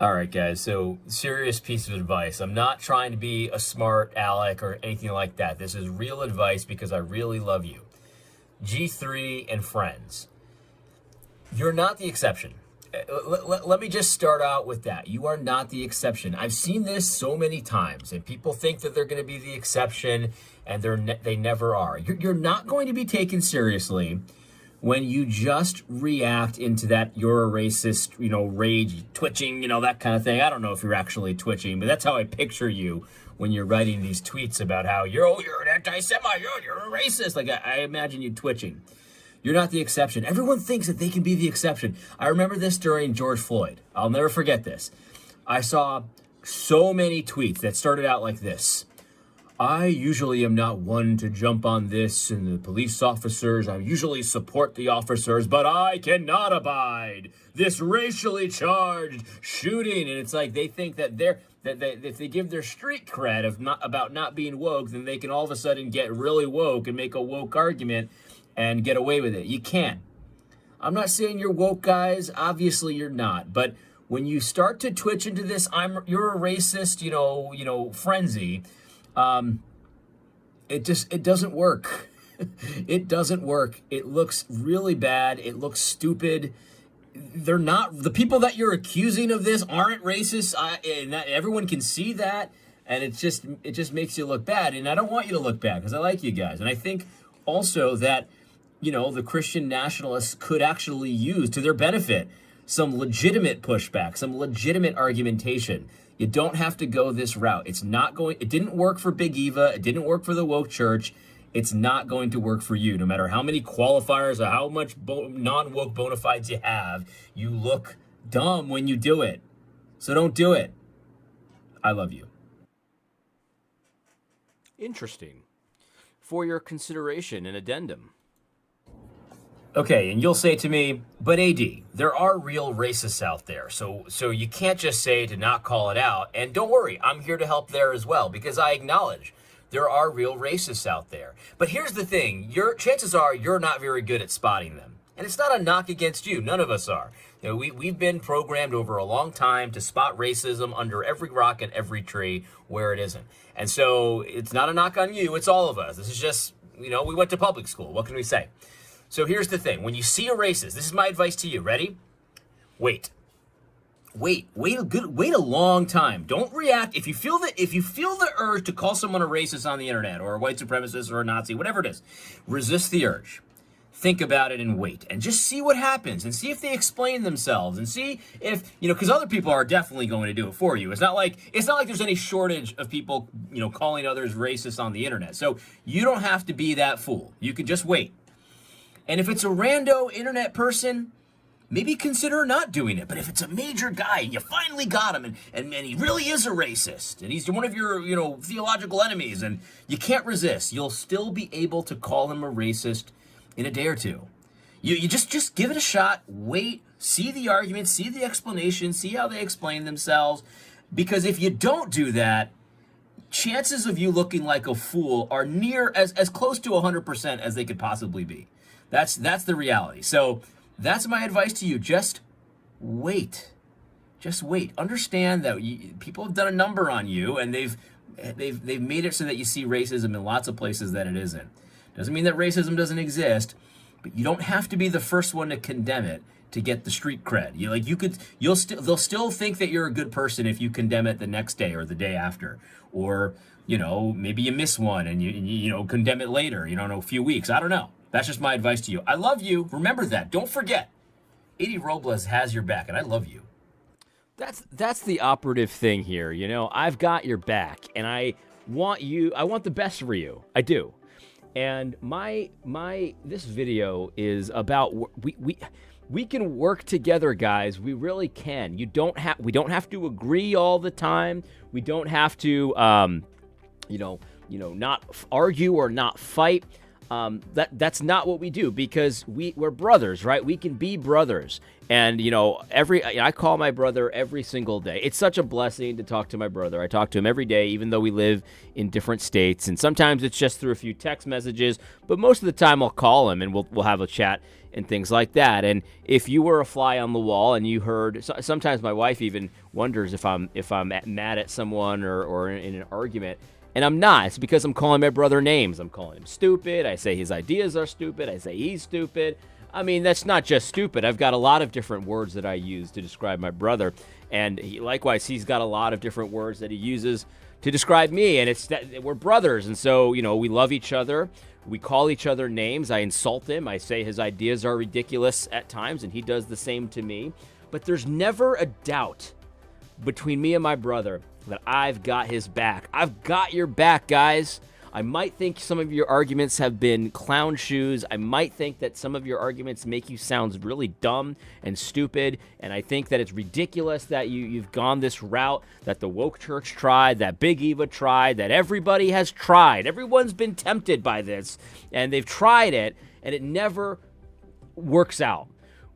All right, guys. So, serious piece of advice. I'm not trying to be a smart aleck or anything like that. This is real advice because I really love you. G3 and friends. You're not the exception. Let me just start out with that. You are not the exception. I've seen this so many times, and people think that they're going to be the exception, and they never are. You're not going to be taken seriously when you just react into that you're a racist, rage, twitching, that kind of thing. I don't know if you're actually twitching, but that's how I picture you when you're writing these tweets about how you're an anti-Semite, you're a racist. Like, I imagine you twitching. You're not the exception. Everyone thinks that they can be the exception. I remember this during George Floyd. I'll never forget this. I saw so many tweets that started out like this. I usually am not one to jump on this and the police officers. I usually support the officers, but I cannot abide this racially charged shooting. And it's like they think that if they give their street cred about not being woke, then they can all of a sudden get really woke and make a woke argument and get away with it. You can't. I'm not saying you're woke, guys. Obviously, you're not. But when you start to twitch into this, you're a racist, frenzy. It doesn't work. It doesn't work. It looks really bad. It looks stupid. They're not, the people that you're accusing of this aren't racist. And everyone can see that. And it just makes you look bad. And I don't want you to look bad because I like you guys. And I think also that, the Christian nationalists could actually use to their benefit some legitimate pushback, some legitimate argumentation. You don't have to go this route. It didn't work for Big Eva. It didn't work for the woke church. It's not going to work for you. No matter how many qualifiers or how much non-woke bona fides you have, you look dumb when you do it. So don't do it. I love you. Interesting. For your consideration and addendum. Okay, and you'll say to me, but AD, there are real racists out there, so you can't just say to not call it out. And don't worry, I'm here to help there as well, because I acknowledge there are real racists out there. But here's the thing, chances are you're not very good at spotting them. And it's not a knock against you, none of us are. We've been programmed over a long time to spot racism under every rock and every tree where it isn't. And so it's not a knock on you, it's all of us. This is just, we went to public school, what can we say? So here's the thing. When you see a racist, this is my advice to you. Ready? Wait a long time. Don't react. If you feel the urge to call someone a racist on the internet or a white supremacist or a Nazi, whatever it is, resist the urge. Think about it and wait and just see what happens and see if they explain themselves and see if, because other people are definitely going to do it for you. It's not like there's any shortage of people, calling others racist on the internet. So you don't have to be that fool. You can just wait. And if it's a rando internet person, maybe consider not doing it. But if it's a major guy and you finally got him and he really is a racist and he's one of your, theological enemies and you can't resist, you'll still be able to call him a racist in a day or two. You just give it a shot, wait, see the argument, see the explanation, see how they explain themselves. Because if you don't do that, chances of you looking like a fool are near as close to 100% as they could possibly be. That's the reality. So that's my advice to you. Just wait. Just wait. Understand that people have done a number on you, and they've made it so that you see racism in lots of places that it isn't. Doesn't mean that racism doesn't exist, but you don't have to be the first one to condemn it to get the street cred. They'll still think that you're a good person if you condemn it the next day or the day after, or maybe you miss one and you condemn it later. A few weeks. I don't know. That's just my advice to you. I love you. Remember that. Don't forget. 80 Robles has your back, and I love you. That's the operative thing here. I've got your back, and I want the best for you. I do. And this video is about we can work together, guys. We really can. We don't have to agree all the time. We don't have to not argue or not fight. That's not what we do, because we're brothers, right? We can be brothers, And, I call my brother every single day. It's such a blessing to talk to my brother. I talk to him every day, even though we live in different states. And sometimes it's just through a few text messages, but most of the time I'll call him and we'll have a chat and things like that. And if you were a fly on the wall and you heard, sometimes my wife even wonders if I'm mad at someone or in an argument. And I'm not. It's because I'm calling my brother names. I'm calling him stupid. I say his ideas are stupid. I say he's stupid. I mean, that's not just stupid. I've got a lot of different words that I use to describe my brother. And likewise, he's got a lot of different words that he uses to describe me. And it's that we're brothers. And so, we love each other. We call each other names. I insult him. I say his ideas are ridiculous at times, and he does the same to me. But there's never a doubt between me and my brother that I've got his back. I've got your back, guys. I might think some of your arguments have been clown shoes. I might think that some of your arguments make you sound really dumb and stupid. And I think that it's ridiculous that you've gone this route, that the woke church tried, that Big Eva tried, that everybody has tried. Everyone's been tempted by this, and they've tried it, and it never works out.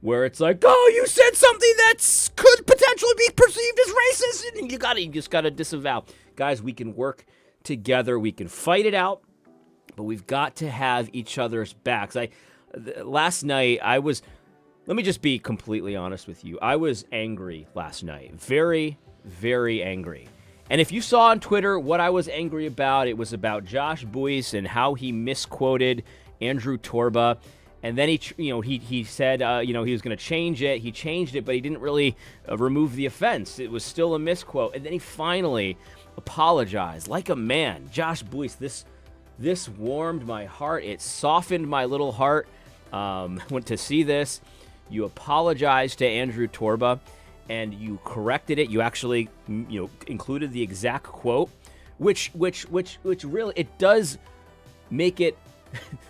Where it's like, oh, you said something that could potentially be perceived as racist, and you just gotta disavow. Guys, we can work together. We can fight it out, but we've got to have each other's backs. Last night, let me just be completely honest with you. I was angry last night. Very, very angry. And if you saw on Twitter what I was angry about, it was about Josh Boyce and how he misquoted Andrew Torba. And then he said, he was going to change it. He changed it, but he didn't really remove the offense. It was still a misquote. And then he finally apologized like a man. Josh Boyce, this warmed my heart. It softened my little heart. Went to see this. You apologized to Andrew Torba, and you corrected it. You actually, included the exact quote, which really, it does make it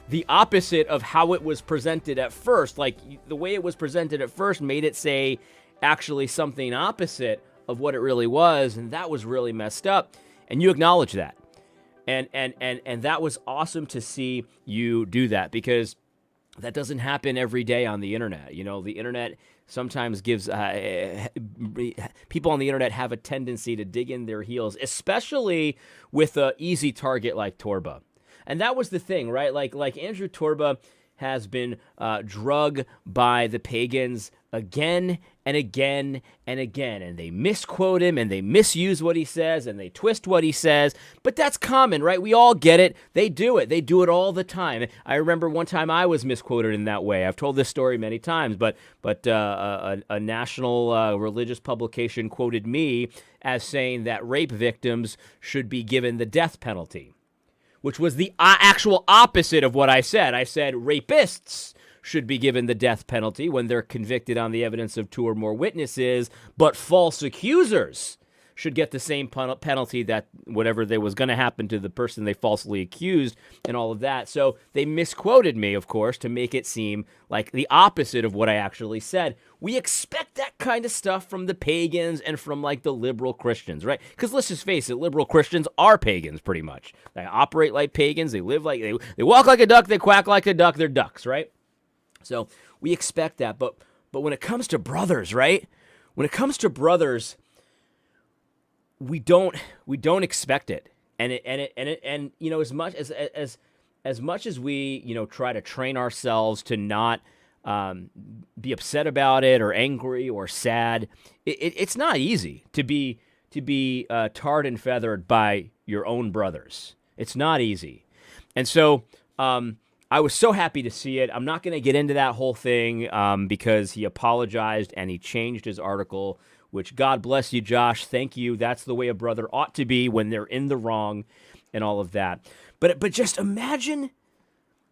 the opposite of how it was presented at first. Like, the way it was presented at first made it say actually something opposite of what it really was, and that was really messed up. And you acknowledge that. And that was awesome to see you do that, because that doesn't happen every day on the internet. The internet sometimes gives people on the internet have a tendency to dig in their heels, especially with an easy target like Torba. And that was the thing, right? Like Andrew Torba has been drugged by the pagans again and again and again. And they misquote him, and they misuse what he says, and they twist what he says. But that's common, right? We all get it. They do it. They do it all the time. I remember one time I was misquoted in that way. I've told this story many times, but a national religious publication quoted me as saying that rape victims should be given the death penalty, which was the actual opposite of what I said. I said rapists should be given the death penalty when they're convicted on the evidence of 2 or more witnesses, but false accusers should get the same penalty that whatever there was going to happen to the person they falsely accused and all of that. So they misquoted me, of course, to make it seem like the opposite of what I actually said. We expect that kind of stuff from the pagans and from like the liberal Christians, right? Because let's just face it, liberal Christians are pagans pretty much. They operate like pagans. They live like, they walk like a duck. They quack like a duck. They're ducks, right? So we expect that. But when it comes to brothers, right? When it comes to brothers, we don't expect it. And as much as we, try to train ourselves to not be upset about it or angry or sad, it's not easy to be tarred and feathered by your own brothers. It's not easy. And so I was so happy to see it. I'm not going to get into that whole thing because he apologized and he changed his article, which, God bless you, Josh. Thank you. That's the way a brother ought to be when they're in the wrong and all of that. But just imagine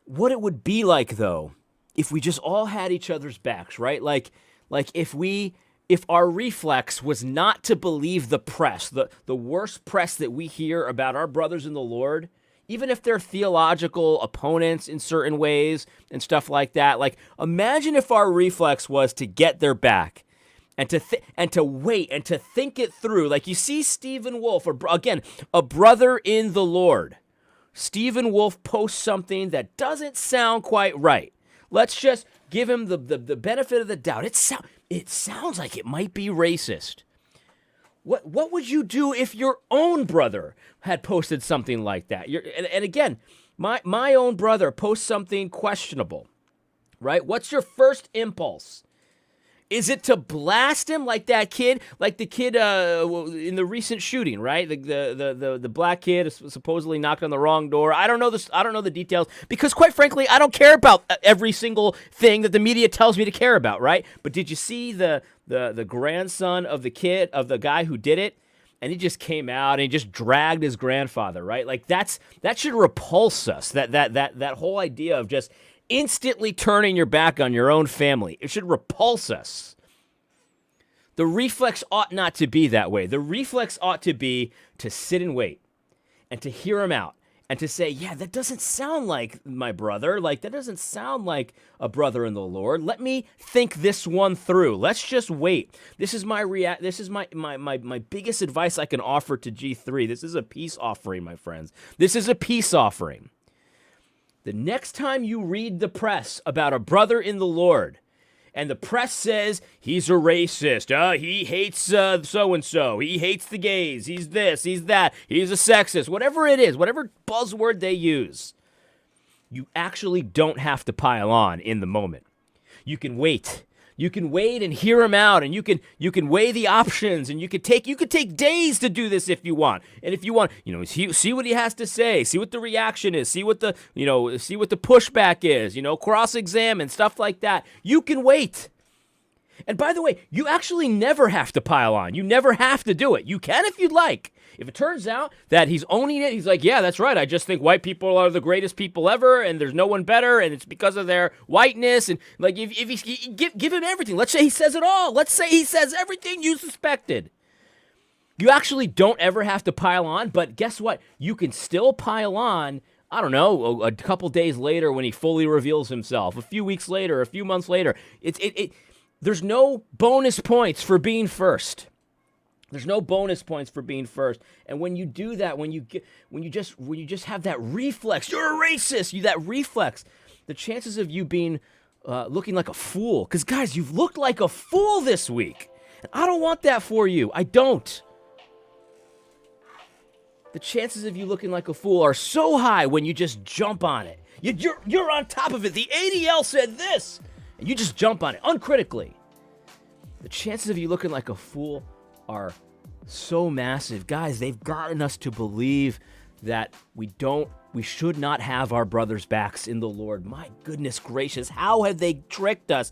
what it would be like, though, if we just all had each other's backs, right? Like if our reflex was not to believe the press, the worst press that we hear about our brothers in the Lord, even if they're theological opponents in certain ways and stuff like that. Like, imagine if our reflex was to get their back and to wait and to think it through. Like, you see Stephen Wolf, again, a brother in the Lord. Stephen Wolf posts something that doesn't sound quite right. Let's just give him the benefit of the doubt. it sounds like it might be racist. What would you do if your own brother had posted something like that? And again, my own brother posts something questionable, right? What's your first impulse? Is it to blast him like that kid, like the kid in the recent shooting, right? The black kid supposedly knocked on the wrong door. I don't know this. I don't know the details because, quite frankly, I don't care about every single thing that the media tells me to care about, right? But did you see the grandson of the guy who did it? And he just came out and he just dragged his grandfather, right? Like that should repulse us. That whole idea of just instantly turning your back on your own family. It should repulse us. The reflex ought not to be that way. The reflex ought to be to sit and wait and to hear him out and to say, yeah, that doesn't sound like my brother. Like, that doesn't sound like a brother in the Lord. Let me think this one through. Let's just wait. This is my biggest advice I can offer to G3. This is a peace offering, my friends. This is a peace offering. The next time you read the press about a brother in the Lord, and the press says he's a racist, he hates so-and-so, he hates the gays, he's this, he's that, he's a sexist, whatever it is, whatever buzzword they use, you actually don't have to pile on in the moment. You can wait. You can wait and hear him out, and you can weigh the options, and you could take days to do this if you want. And if you want, see what he has to say, see what the reaction is, see what the pushback is, cross-examine, stuff like that. You can wait. And by the way, you actually never have to pile on. You never have to do it. You can if you'd like. If it turns out that he's owning it, he's like, yeah, that's right. I just think white people are the greatest people ever, and there's no one better, and it's because of their whiteness. And like, if he give him everything, let's say he says it all. Let's say he says everything you suspected. You actually don't ever have to pile on, but guess what? You can still pile on. I don't know, a couple days later when he fully reveals himself, a few weeks later, a few months later. There's no bonus points for being first. There's no bonus points for being first. And when you do that, when you just have that reflex, you're a racist, that reflex, the chances of you being looking like a fool, because guys, you've looked like a fool this week. And I don't want that for you. I don't. The chances of you looking like a fool are so high when you just jump on it. You're on top of it. The ADL said this, and you just jump on it uncritically. The chances of you looking like a fool are so massive. Guys, they've gotten us to believe that we should not have our brothers' backs in the Lord. My goodness gracious, how have they tricked us?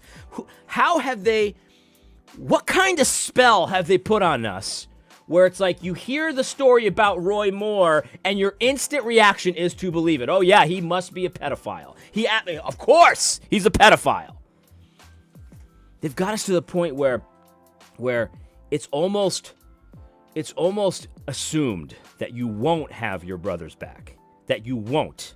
What kind of spell have they put on us where it's like you hear the story about Roy Moore and your instant reaction is to believe it? Oh yeah, he must be a pedophile. Of course, he's a pedophile. They've got us to the point where it's almost assumed that you won't have your brother's back, that you won't.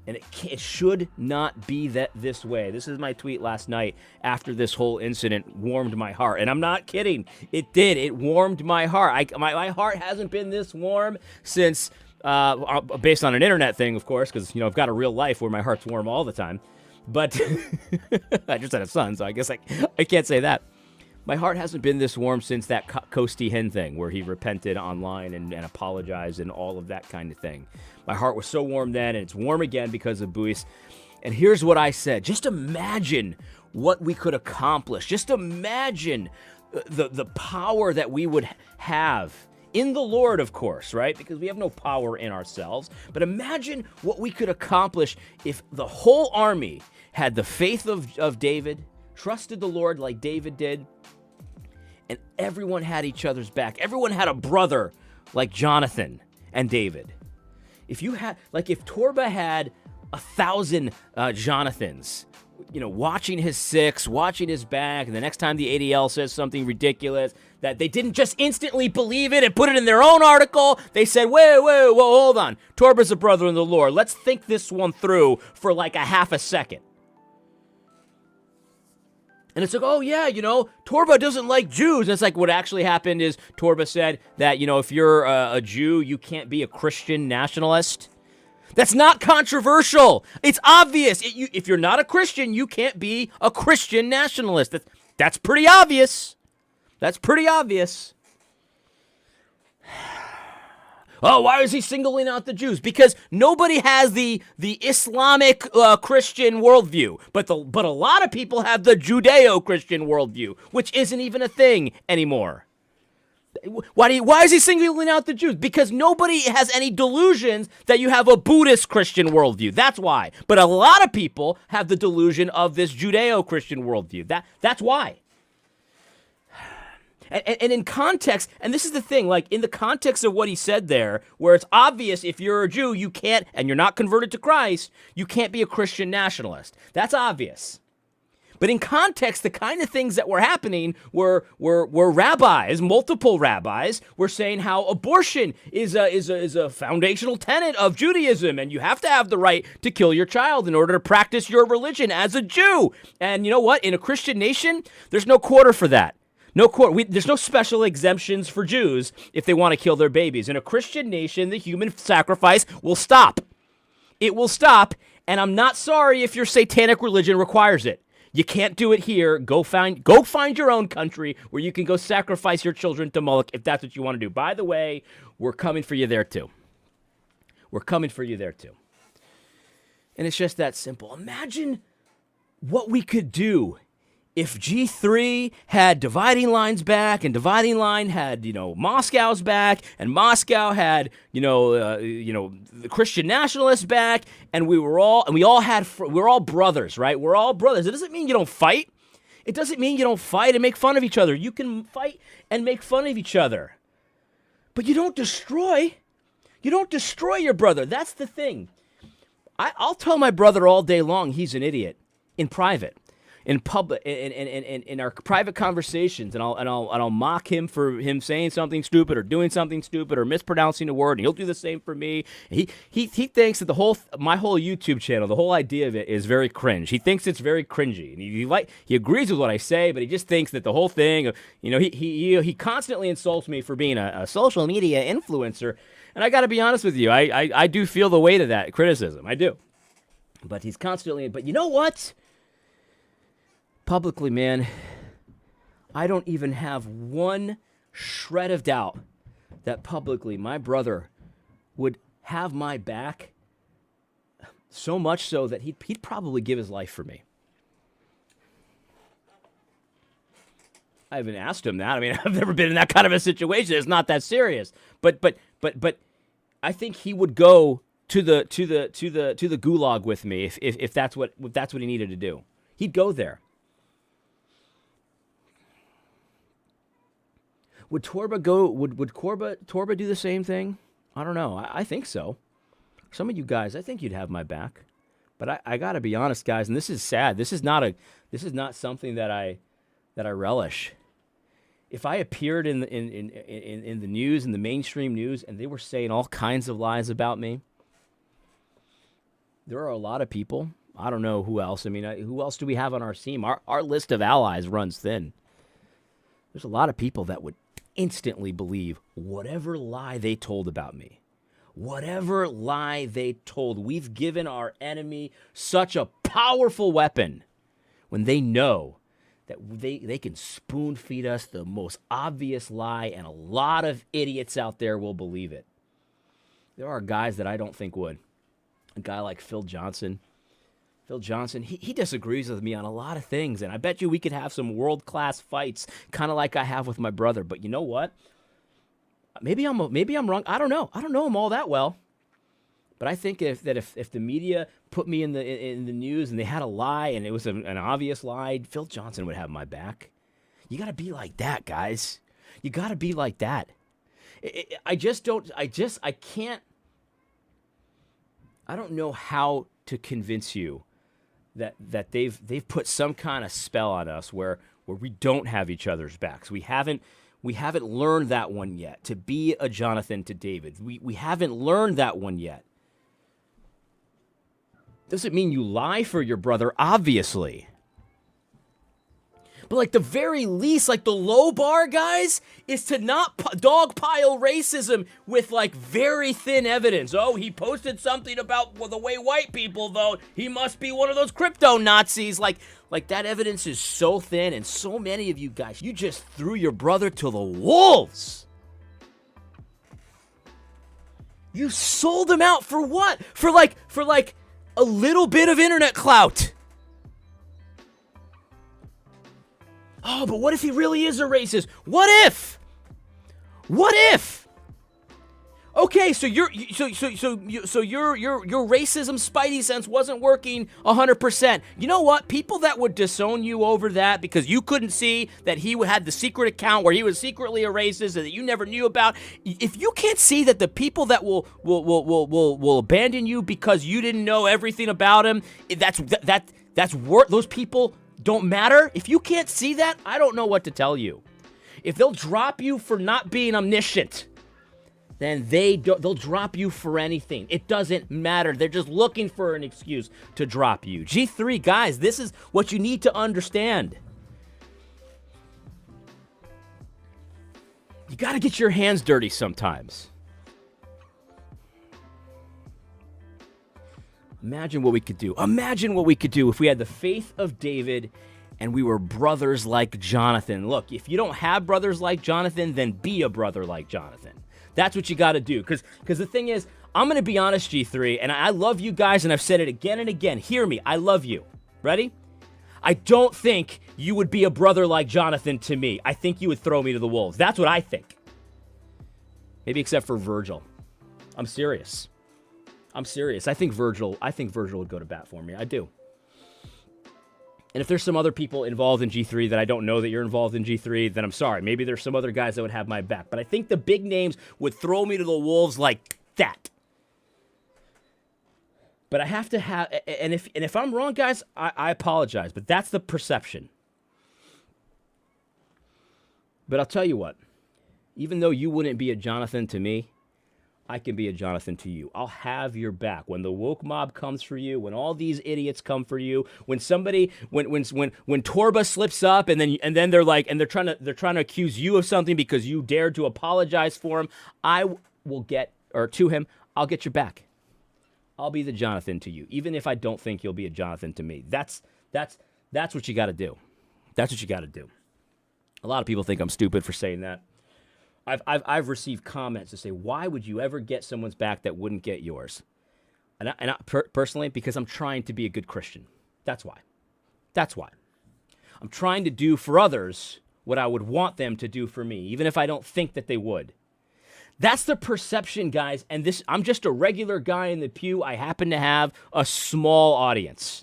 And it should not be this way. This is my tweet last night after this whole incident warmed my heart. And I'm not kidding. It did. It warmed my heart. My heart hasn't been this warm since, based on an internet thing, of course, because, I've got a real life where my heart's warm all the time. But I just had a son, so I guess I can't say that. My heart hasn't been this warm since that Coasty Hen thing where he repented online and apologized and all of that kind of thing. My heart was so warm then, and it's warm again because of Buis. And here's what I said. Just imagine what we could accomplish. Just imagine the power that we would have in the Lord, of course, right? Because we have no power in ourselves. But imagine what we could accomplish if the whole army had the faith of David, trusted the Lord like David did, and everyone had each other's back. Everyone had a brother like Jonathan and David. If Torba had 1,000 Jonathans, watching his six, watching his back, and the next time the ADL says something ridiculous, that they didn't just instantly believe it and put it in their own article. They said, whoa, hold on. Torba's a brother in the Lord. Let's think this one through for like a half a second. And it's like, oh yeah, Torba doesn't like Jews. And it's like what actually happened is Torba said that, if you're a Jew, you can't be a Christian nationalist. That's not controversial. It's obvious. If you're not a Christian, you can't be a Christian nationalist. That's pretty obvious. That's pretty obvious. Oh, why is he singling out the Jews? Because nobody has the Islamic Christian worldview, but a lot of people have the Judeo-Christian worldview, which isn't even a thing anymore. Why is he singling out the Jews? Because nobody has any delusions that you have a Buddhist Christian worldview. That's why. But a lot of people have the delusion of this Judeo-Christian worldview. That's why. And in context, and this is the thing, like in the context of what he said there, where it's obvious if you're a Jew, you can't, and you're not converted to Christ, you can't be a Christian nationalist. That's obvious. But in context, the kind of things that were happening were rabbis, multiple rabbis, were saying how abortion is a foundational tenet of Judaism, and you have to have the right to kill your child in order to practice your religion as a Jew. And you know what? In a Christian nation, there's no quarter for that. There's no special exemptions for Jews if they want to kill their babies. In a Christian nation, the human sacrifice will stop. It will stop, and I'm not sorry if your satanic religion requires it. You can't do it here. Go find your own country where you can go sacrifice your children to Moloch if that's what you want to do. By the way, we're coming for you there too. We're coming for you there too. And it's just that simple. Imagine what we could do if G3 had dividing lines back, and dividing line had, Moscow's back, and Moscow had, the Christian nationalists back, and we're all brothers, right? We're all brothers. It doesn't mean you don't fight. It doesn't mean you don't fight and make fun of each other. You can fight and make fun of each other. But you don't destroy. You don't destroy your brother. That's the thing. I'll tell my brother all day long he's an idiot in private. In public, in our private conversations, and I'll mock him for him saying something stupid or doing something stupid or mispronouncing a word, and he'll do the same for me. He thinks that my whole YouTube channel, the whole idea of it is very cringe. He thinks it's very cringy, and he agrees with what I say, but he just thinks that the whole thing, he constantly insults me for being a social media influencer, and I got to be honest with you, I do feel the weight of that criticism, I do. But he's constantly, but you know what? Publicly, man, I don't even have one shred of doubt that publicly my brother would have my back, so much so that he'd probably give his life for me. I haven't asked him that. I mean, I've never been in that kind of a situation. It's not that serious. But I think he would go to the gulag with me if that's what he needed to do. He'd go there. Would Torba go? Would Torba do the same thing? I don't know. I think so. Some of you guys, I think you'd have my back. But I gotta be honest, guys, and this is sad. This is not something that I relish. If I appeared in the news, in the mainstream news, and they were saying all kinds of lies about me, there are a lot of people. I don't know who else. I mean, who else do we have on our team? Our list of allies runs thin. There's a lot of people that would instantly believe whatever lie they told about me. Whatever lie they told. We've given our enemy such a powerful weapon when they know that they can spoon feed us the most obvious lie, and a lot of idiots out there will believe it. There are guys that I don't think would. A guy like Phil Johnson. Phil Johnson, he disagrees with me on a lot of things, and I bet you we could have some world-class fights, kind of like I have with my brother. But you know what? Maybe I'm wrong. I don't know. I don't know him all that well. But I think if the media put me in the news and they had a lie and it was an obvious lie, Phil Johnson would have my back. You got to be like that, guys. You got to be like that. I can't. I don't know how to convince you that they've put some kind of spell on us where we don't have each other's backs. We haven't learned that one yet. To be a Jonathan to David, we haven't learned that one yet. Doesn't mean you lie for your brother, obviously. But like the very least, like the low bar, guys, is to not dogpile racism with like very thin evidence. Oh, he posted something about the way white people vote. He must be one of those crypto Nazis. Like that evidence is so thin, and so many of you guys, you just threw your brother to the wolves. You sold him out for what? For like a little bit of internet clout. Oh, but what if he really is a racist? What if? What if? Okay, so your racism spidey sense wasn't working 100%. You know what? People that would disown you over that because you couldn't see that he had the secret account where he was secretly a racist and that you never knew about. If you can't see that the people that will abandon you because you didn't know everything about him, those people don't matter. If you can't see that, I don't know what to tell you. If they'll drop you for not being omniscient, then they'll drop you for anything. It doesn't matter. They're just looking for an excuse to drop you. G3, guys, this is what you need to understand. You got to get your hands dirty sometimes. Imagine what we could do. Imagine what we could do if we had the faith of David and we were brothers like Jonathan. Look, if you don't have brothers like Jonathan, then be a brother like Jonathan. That's what you got to do. Because the thing is, I'm going to be honest, G3, and I love you guys, and I've said it again and again. Hear me. I love you. Ready? I don't think you would be a brother like Jonathan to me. I think you would throw me to the wolves. That's what I think. Maybe except for Virgil. I'm serious. I think Virgil would go to bat for me. I do. And if there's some other people involved in G3 that I don't know that you're involved in G3, then I'm sorry. Maybe there's some other guys that would have my back. But I think the big names would throw me to the wolves like that. But I have to have, and if I'm wrong, guys, I apologize. But that's the perception. But I'll tell you what. Even though you wouldn't be a Jonathan to me, I can be a Jonathan to you. I'll have your back. When the woke mob comes for you, when all these idiots come for you, when Torba slips up and then they're like, and they're trying to accuse you of something because you dared to apologize for him, I'll get your back. I'll be the Jonathan to you, even if I don't think you'll be a Jonathan to me. That's what you got to do. That's what you got to do. A lot of people think I'm stupid for saying that. I've received comments to say, why would you ever get someone's back that wouldn't get yours? And personally, because I'm trying to be a good Christian. That's why. I'm trying to do for others what I would want them to do for me, even if I don't think that they would. That's the perception, guys. And I'm just a regular guy in the pew. I happen to have a small audience.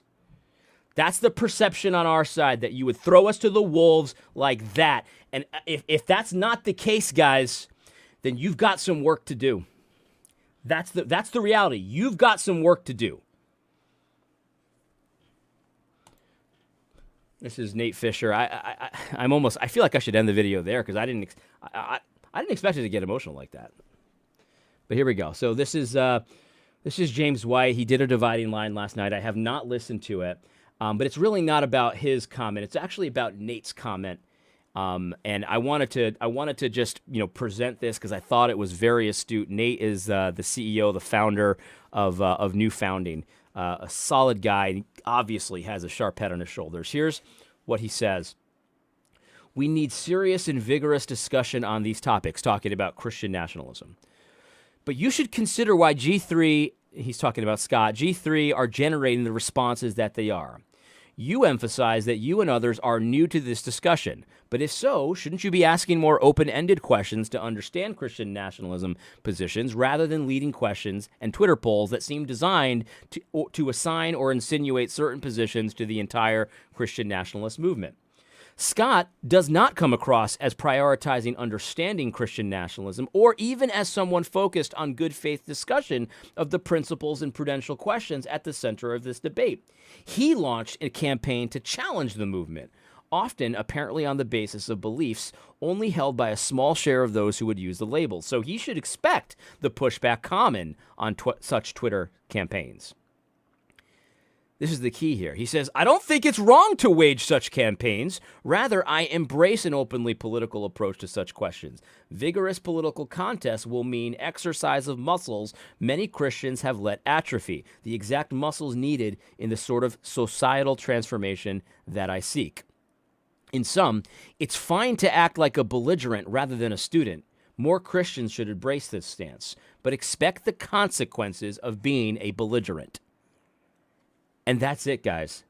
That's the perception on our side, that you would throw us to the wolves like that. And if that's not the case, guys, then you've got some work to do. That's the reality. You've got some work to do. This is Nate Fisher. I feel like I should end the video there because I didn't expect it to get emotional like that. But here we go. So this is James White. He did a dividing line last night. I have not listened to it. But it's really not about his comment. It's actually about Nate's comment. And I wanted to just, present this because I thought it was very astute. Nate is the CEO, the founder of New Founding, a solid guy. He obviously has a sharp head on his shoulders. Here's what he says. We need serious and vigorous discussion on these topics, talking about Christian nationalism. But you should consider why G3, he's talking about Scott, G3 are generating the responses that they are. You emphasize that you and others are new to this discussion, but if so, shouldn't you be asking more open-ended questions to understand Christian nationalism positions rather than leading questions and Twitter polls that seem designed to assign or insinuate certain positions to the entire Christian nationalist movement? Scott does not come across as prioritizing understanding Christian nationalism or even as someone focused on good faith discussion of the principles and prudential questions at the center of this debate. He launched a campaign to challenge the movement, often apparently on the basis of beliefs only held by a small share of those who would use the label. So he should expect the pushback common on such Twitter campaigns. This is the key here. He says, I don't think it's wrong to wage such campaigns. Rather, I embrace an openly political approach to such questions. Vigorous political contests will mean exercise of muscles many Christians have let atrophy, the exact muscles needed in the sort of societal transformation that I seek. In sum, it's fine to act like a belligerent rather than a student. More Christians should embrace this stance, but expect the consequences of being a belligerent. And that's it, guys.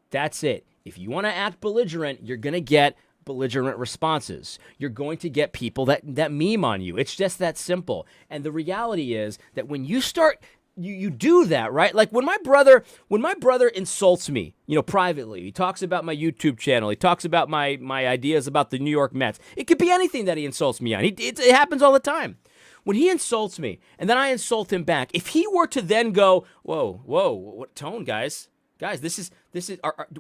That's it. If you want to act belligerent, you're going to get belligerent responses. You're going to get people that meme on you. It's just that simple. And the reality is that when you start, you do that, right? Like when my brother insults me, privately, he talks about my YouTube channel, he talks about my ideas about the New York Mets. It could be anything that he insults me on. It happens all the time. When he insults me and then I insult him back, if he were to then go, whoa, what tone, guys, this is,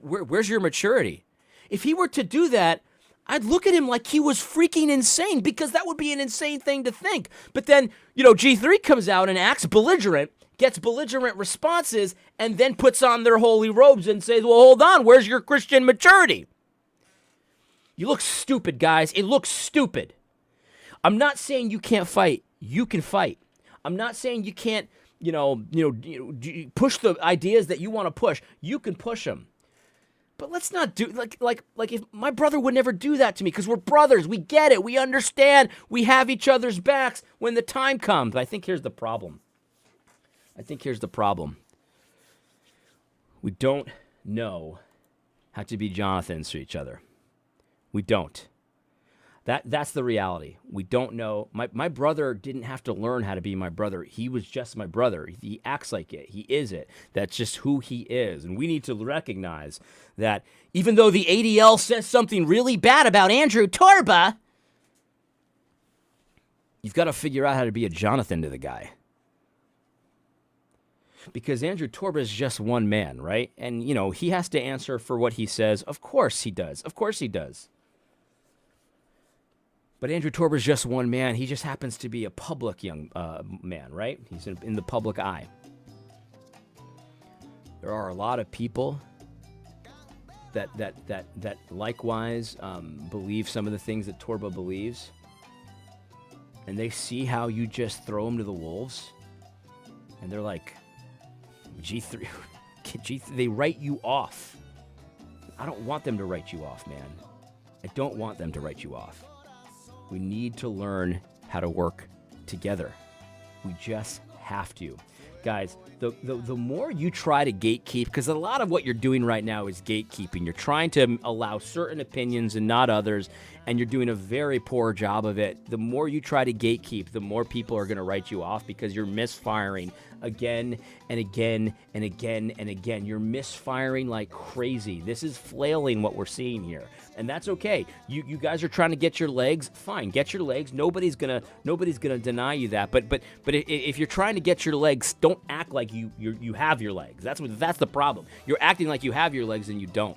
where's your maturity? If he were to do that, I'd look at him like he was freaking insane, because that would be an insane thing to think. But then, G3 comes out and acts belligerent, gets belligerent responses, and then puts on their holy robes and says, well, hold on, where's your Christian maturity? You look stupid, guys. It looks stupid. I'm not saying you can't fight. You can fight. I'm not saying you can't, push the ideas that you want to push. You can push them. But let's not do like if my brother would never do that to me, because we're brothers. We get it. We understand. We have each other's backs when the time comes. I think here's the problem. We don't know how to be Jonathans to each other. We don't. That's the reality. We don't know. My brother didn't have to learn how to be my brother. He was just my brother. He acts like it. He is it. That's just who he is. And we need to recognize that even though the ADL says something really bad about Andrew Torba, you've got to figure out how to be a Jonathan to the guy. Because Andrew Torba is just one man, right? And, he has to answer for what he says. Of course he does. But Andrew Torba is just one man. He just happens to be a public young man, right? He's in the public eye. There are a lot of people that likewise believe some of the things that Torba believes, and they see how you just throw them to the wolves, and they're like, G3, they write you off. I don't want them to write you off, man. I don't want them to write you off. We need to learn how to work together. We just have to. Guys, the more you try to gatekeep, because a lot of what you're doing right now is gatekeeping. You're trying to allow certain opinions and not others, and you're doing a very poor job of it. The more you try to gatekeep, the more people are going to write you off, because you're misfiring again and again and again and again. You're misfiring like crazy. This is flailing what we're seeing here, and that's okay. You guys are trying to get your legs. Fine, get your legs. Nobody's gonna deny you that. But if you're trying to get your legs, don't act like you have your legs. That's the problem. You're acting like you have your legs and you don't.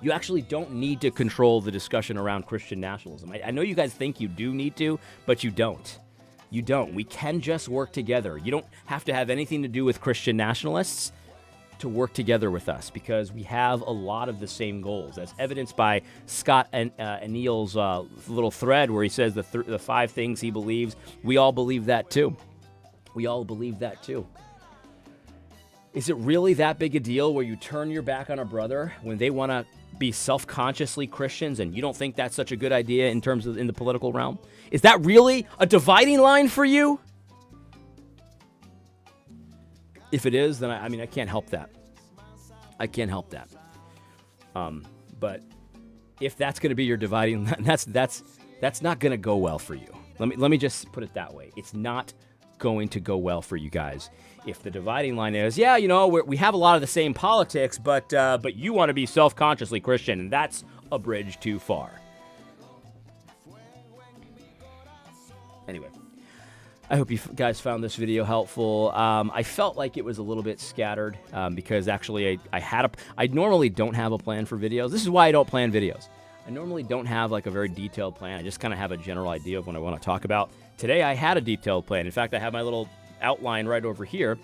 You actually don't need to control the discussion around Christian nationalism. I know you guys think you do need to, but you don't. You don't. We can just work together. You don't have to have anything to do with Christian nationalists to work together with us, because we have a lot of the same goals. That's evidenced by Scott and Neil's little thread where he says the 5 things he believes. We all believe that too. Is it really that big a deal where you turn your back on a brother when they want to be self-consciously Christians, and you don't think that's such a good idea in terms of in the political realm? Is that really a dividing line for you? If it is, then I can't help that. But if that's going to be your dividing line, that's not going to go well for you. Let me just put it that way. It's not going to go well for you guys. If the dividing line is, we have a lot of the same politics, but you want to be self-consciously Christian, and that's a bridge too far. Anyway, I hope you guys found this video helpful. I felt like it was a little bit scattered because actually I normally don't have a plan for videos. This is why I don't plan videos. I normally don't have like a very detailed plan. I just kind of have a general idea of what I want to talk about. Today I had a detailed plan. In fact, I have my little outline right over here,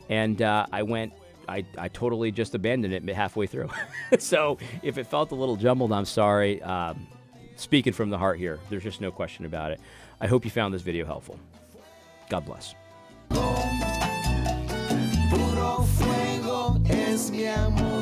and I went I totally just abandoned it halfway through. So if it felt a little jumbled, I'm sorry. Speaking from the heart here, there's just no question about it. I hope you found this video helpful. God bless. Puro fuego es mi amor.